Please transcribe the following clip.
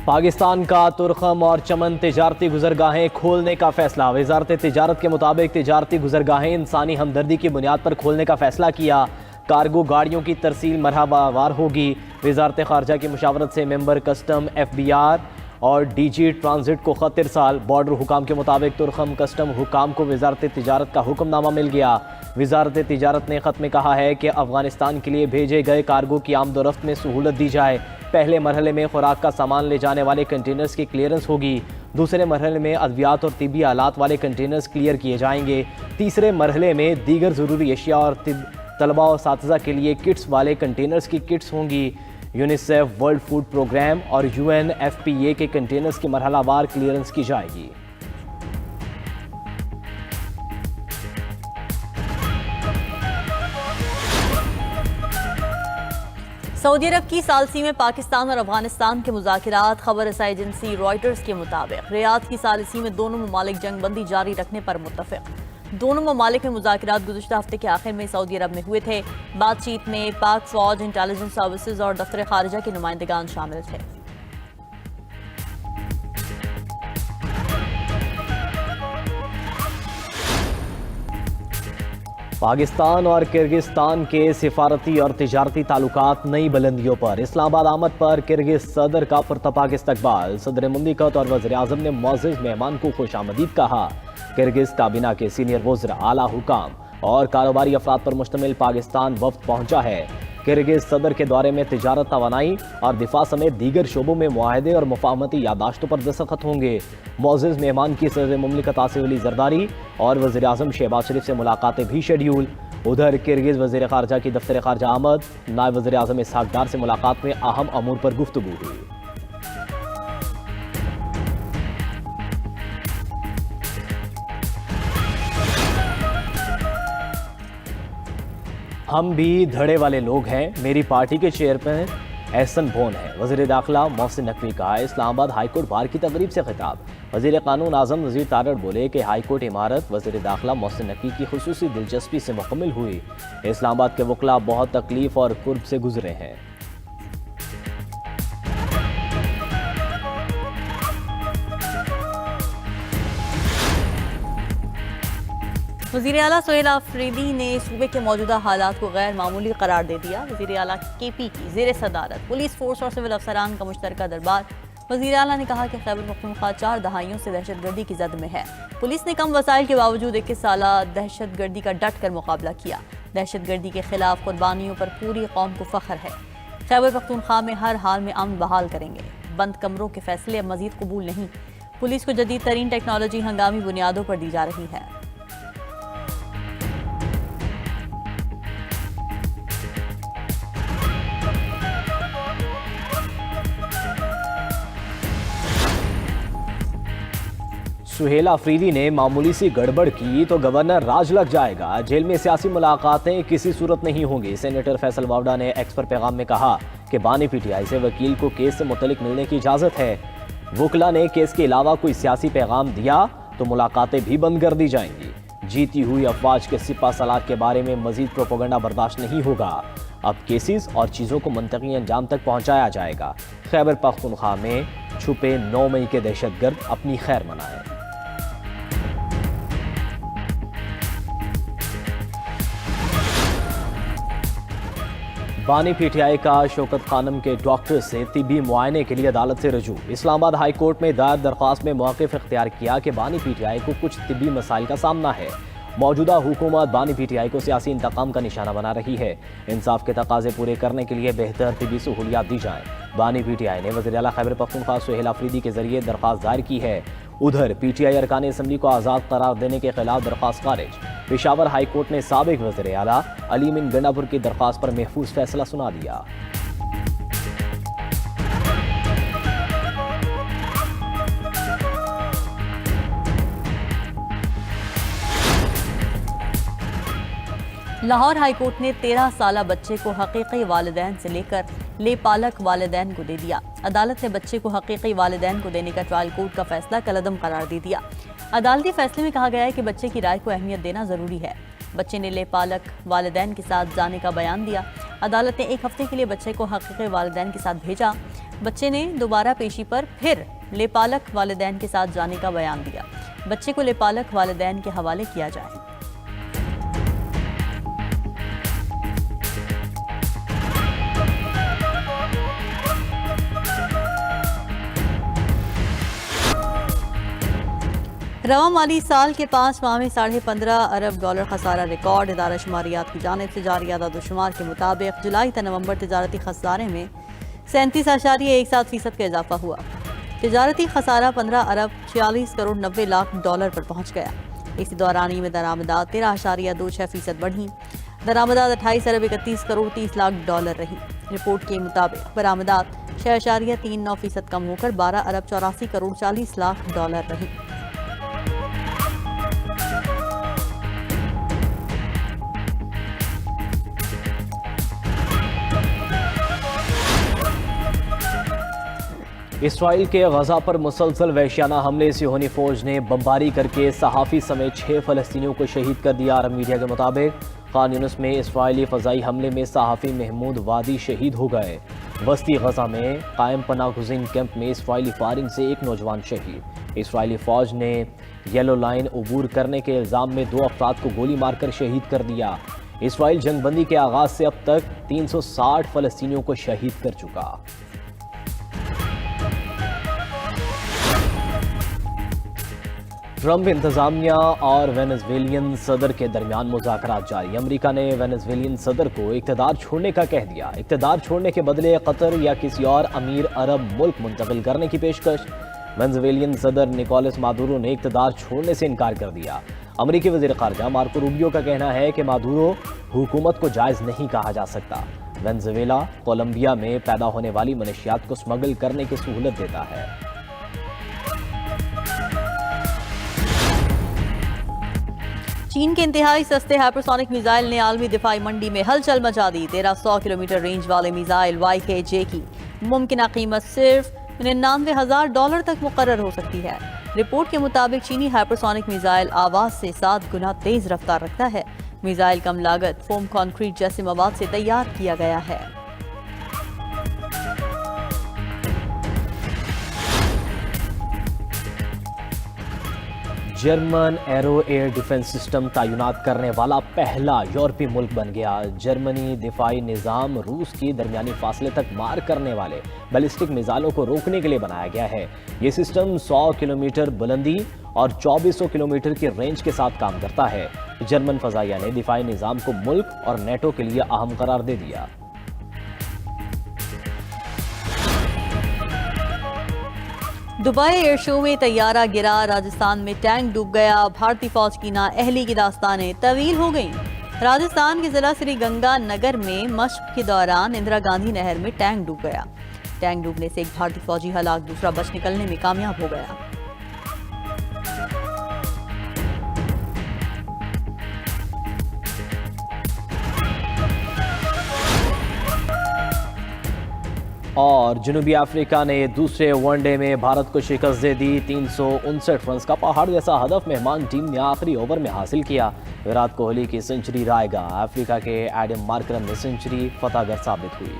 पाकिस्तान का तुर्खम और चमन तिजारती गुजरगाहें खोलने का फैसला। वजारत तिजारत के मुताबिक तिजारती गुजरगाहें इंसानी हमदर्दी की बुनियाद पर खोलने का फैसला किया। कार्गो गाड़ियों की तरसील मरहबावार होगी। वजारत खारजा की मुशावरत से मेंबर कस्टम FBR और DG ट्रांजिट को खत इरसाल। बॉर्डर हुकाम के मुताबिक तुर्खम कस्टम हुकाम को वजारत तिजारत का हुक्मनामा मिल गया। वजारत तिजारत ने खत में कहा है कि अफगानिस्तान के लिए भेजे गए कार्गो की आमदोरफ्त में सहूलत दी जाए। पहले मरहले में खुराक का सामान ले जाने वाले कंटेनर्स की क्लियरेंस होगी। दूसरे मरहले में अद्वियात और तिब्बी आलात वाले कंटेनर्स क्लियर किए जाएंगे। तीसरे मरहले में दीगर ज़रूरी अशिया और तलबा और सातिज़ा के लिए किट्स वाले कंटेनर्स की किट्स होंगी। यूनिसेफ, वर्ल्ड फूड प्रोग्राम और UNFPA के कंटेनर्स की मरहलावार क्लियरेंस की जाएगी। सऊदी अरब की सालसी में पाकिस्तान और अफगानिस्तान के मुज़ाकिरात। खबर रसाई एजेंसी रॉयटर्स के मुताबिक रियाद की सालसी में दोनों ममालिक जंगबंदी जारी रखने पर मुत्तफिक। दोनों ममालिक में मुज़ाकिरात गुज़श्ता हफ्ते के आखिर में सऊदी अरब में हुए थे। बातचीत में पाक फौज, इंटेलिजेंस सर्विसेज और दफ्तर खारिजा के नुमाइंदगान शामिल थे। पाकिस्तान और किर्गिस्तान के सिफारती और तिजारती ताल्लुकात नई बुलंदियों पर। इस्लामाबाद आमद पर किर्गिज सदर का पुरतपाक इस्तकबाल। सदर मुमलिकत और वज़ीर आज़म ने मुअज़्ज़ज़ मेहमान को खुशामदीद कहा। किर्गिज काबीना के सीनियर वज़रा, आला हुकाम और कारोबारी अफराद पर मुश्तमिल पाकिस्तान वफ़द पहुंचा है। किर्गिज सदर के दौरे में तिजारत, तवानाई और दिफा समेत दीगर शोबों में मुआहदे और मुफाहमती यादाश्तों पर दस्तखत होंगे। मुअज़्ज़ज़ मेहमान की सदर मुमलिकत आसिफ अली ज़रदारी और वज़ीर आज़म शहबाज शरीफ से मुलाकातें भी शेड्यूल। उधर किर्गिज वज़ीर ख़ारजा की दफ्तर ख़ारजा आमद नायब वज़ीर आज़म इसहाक़ डार से मुलाकात में अहम अमूर पर गुफ्तगू हुई। हम भी धड़े वाले लोग हैं। मेरी पार्टी के चेयरमैन एहसन बोन है। वज़ीर दाखिला मोहसिन नकवी का इस्लामाबाद हाईकोर्ट बार की तकरीब से खिताब। वज़ीर कानून आज़म नज़ीर तारड़ बोले कि हाईकोर्ट इमारत वज़ीर दाखिला मोहसिन नकवी की खुसूसी दिलचस्पी से मुकम्मल हुई। इस्लामाबाद के वकला बहुत तकलीफ और कुर्ब से गुजरे हैं। वज़ीर आला सोहेल आफरीदी ने सूबे के मौजूदा हालात को गैर मामूली करार दे दिया। वज़ीर आला KP की ज़ेर सदारत पुलिस फोर्स और सिविल अफसरान का मुश्तरका दरबार। वज़ीर आला ने कहा कि खैबर पख्तूनख्वा 4 दहाइयों से दहशतगर्दी की जद में है। पुलिस ने कम वसाइल के बावजूद 21 साला दहशतगर्दी का डट कर मुकाबला किया। दहशतगर्दी के खिलाफ कुर्बानियों पर पूरी कौम को फ़ख्र है। खैबर पख्तूनख्वा में हर हाल में अमन बहाल करेंगे। बंद कमरों के फैसले अब मजीद कबूल नहीं। पुलिस को जदीद तरीन टेक्नोलॉजी हंगामी बुनियादों पर दी जा रही है। सुहेल आफरीदी ने मामूली सी गड़बड़ की तो गवर्नर राज लग जाएगा। जेल में सियासी मुलाकातें किसी सूरत नहीं होंगी। सेनेटर फैसल वावडा ने एक्स पर पैगाम में कहा कि बानी PTI से वकील को केस से मुतलिक मिलने की इजाज़त है। वकला ने केस के अलावा कोई सियासी पैगाम दिया तो मुलाकातें भी बंद कर दी जाएंगी। जीती हुई अफवाज के सिपा सलाह के बारे में मजीद प्रोपेगेंडा बर्दाश्त नहीं होगा। अब केसेस और चीज़ों को मंतकी अंजाम तक पहुँचाया जाएगा। खैबर पख्तूनख्वा में छुपे 9 मई के दहशतगर्द अपनी खैर मनाएं। बानी PTI का शौकत खानम के डॉक्टर से तिबी मुआयने के लिए अदालत से रजू। इस्लामाबाद हाई कोर्ट में दायर दरख्वास्त में मौक़िफ़ इख्तियार किया कि बानी PTI को कुछ तिबी मसाइल का सामना है। मौजूदा हुकूमत बानी PTI को सियासी इंतकाम का निशाना बना रही है। इंसाफ के तकाजे पूरे करने के लिए बेहतर तिबी सहूलियात दी जाएँ। बानी PTI ने वज़ीर आला खैबर पख्तूनख्वा सुहेल आफरीदी के जरिए दरख्वास्त दायर की है। उधर PTI अरकान असम्बली को आज़ाद करार देने के खिलाफ दरख्वास्त खारिज। पेशावर हाई कोर्ट ने साबिक वज़ीर आला अली मिन गंडापुर की दरख्वास्त पर महफूज फैसला सुना दिया। लाहौर हाई कोर्ट ने 13 साला बच्चे को हकीकी वालिदैन से लेकर लेपालक वालिदैन को दे दिया। अदालत ने बच्चे को हकीकी वालिदैन को देने का ट्रायल कोर्ट का फैसला कलअदम करार दे दिया। अदालती फैसले में कहा गया है कि बच्चे की राय को अहमियत देना जरूरी है। बच्चे ने लेपालक वालिदैन के साथ जाने का बयान दिया। अदालत ने 1 हफ्ते के लिए बच्चे को हकीकी वालिदैन के साथ भेजा। बच्चे ने दोबारा पेशी पर फिर लेपालक वालिदैन के साथ जाने का बयान दिया। बच्चे को लेपालक वालिदैन के हवाले किया जाए। रवा माली साल के 5 माह में $15.5 अरब खसारा रिकॉर्ड। इदारा शुमारियात की जानिब से जारी आदाद-ओ-शुमार के मुताबिक जुलाई ta नवंबर तिजारती खसारे में 37.17% का इजाफा हुआ। तिजारती खसारा $15 अरब 46 करोड़ 90 लाख पर पहुंच गया। इसी दौरान में दरामदात 13.26% बढ़ी। दरामदात 28 अरब 31 करोड़ 30 लाख रही। रिपोर्ट के मुताबिक बरामदात 6.39% कम होकर 12 अरब 84 करोड़ 40 लाख रही। इसराइल के गजा पर मुसलसल वहशियाना हमले से सियोनी फौज ने बमबारी करके सहाफ़ी समेत 6 फ़लस्तीनियों को शहीद कर दिया। अरब मीडिया के मुताबिक खान यूनिस में इसराइली फ़ज़ाई हमले में सहाफ़ी महमूद वादी शहीद हो गए। वस्ती गजा में कायम पनागुज़ीन कैंप में इसराइली फायरिंग से एक नौजवान शहीद। इसराइली फ़ौज ने येलो लाइन अबूर करने के इल्ज़ाम में 2 अफराद को गोली मारकर शहीद कर दिया। इसराइल जंगबंदी के आगाज़ से अब तक 360 फ़लस्तीनियों को शहीद कर चुका। ट्रंप इंतजामिया और वेनेजुएलियन सदर के दरमियान मुज़ाकरात जारी। अमेरिका ने वेनेजुएलियन सदर को इक़्तिदार छोड़ने का कह दिया। इक़्तिदार छोड़ने के बदले कतर या किसी और अमीर अरब मुल्क मुंतकिल करने की पेशकश। वेनेजुएलियन सदर निकोलस मादुरो ने इक़्तिदार छोड़ने से इनकार कर दिया। अमेरिकी वज़ीर ख़ारजा मार्को रूबियो का कहना है कि मादुरो हुकूमत को जायज़ नहीं कहा जा सकता। वेनेजुएला कोलंबिया में पैदा होने वाली मनशियात को स्मगल करने की सहूलत देता है। चीन के इंतहाई सस्ते हाइपरसोनिक मिसाइल ने आलमी दिफाई मंडी में हलचल मचा दी। 1300 किलोमीटर रेंज वाले मिसाइल YKJ की मुमकिन कीमत सिर्फ $99,000 तक मुकर्रर हो सकती है। रिपोर्ट के मुताबिक चीनी हाइपरसोनिक मिसाइल आवाज से 7 गुना तेज रफ्तार रखता है। मिसाइल कम लागत फोम कंक्रीट जैसे मवाद से तैयार किया गया है। German arrow air defence system तैनात करने वाला पहला यूरोपीय मुल्क बन गया। जर्मनी दिफाई निज़ाम रूस की दरमियानी फासले तक मार करने वाले बैलिस्टिक मिसाइलों को रोकने के लिए बनाया गया है। ये सिस्टम 100 किलोमीटर बुलंदी और 2400 किलोमीटर की रेंज के साथ काम करता है। जर्मन फजाइया ने दिफाई निज़ाम को मुल्क और नेटो के लिए अहम करार दे दिया। दुबई एयर शो में तैयारा गिरा, राजस्थान में टैंक डूब गया, भारतीय फौज की नाअहली की दास्तानें तवील हो गईं। राजस्थान के जिला श्री गंगानगर में मशक के दौरान इंदिरा गांधी नहर में टैंक डूब गया। टैंक डूबने से एक भारतीय फौजी हलाक, दूसरा बच निकलने में कामयाब हो गया। और जनूबी अफ्रीका ने दूसरे वनडे में भारत को शिकस्त दे दी। 359 रन का पहाड़ जैसा हदफ मेहमान टीम ने आखिरी ओवर में हासिल किया। विराट कोहली की सेंचुरी रायगा अफ्रीका के एडम मार्करम में सेंचुरी फतहगर साबित हुई।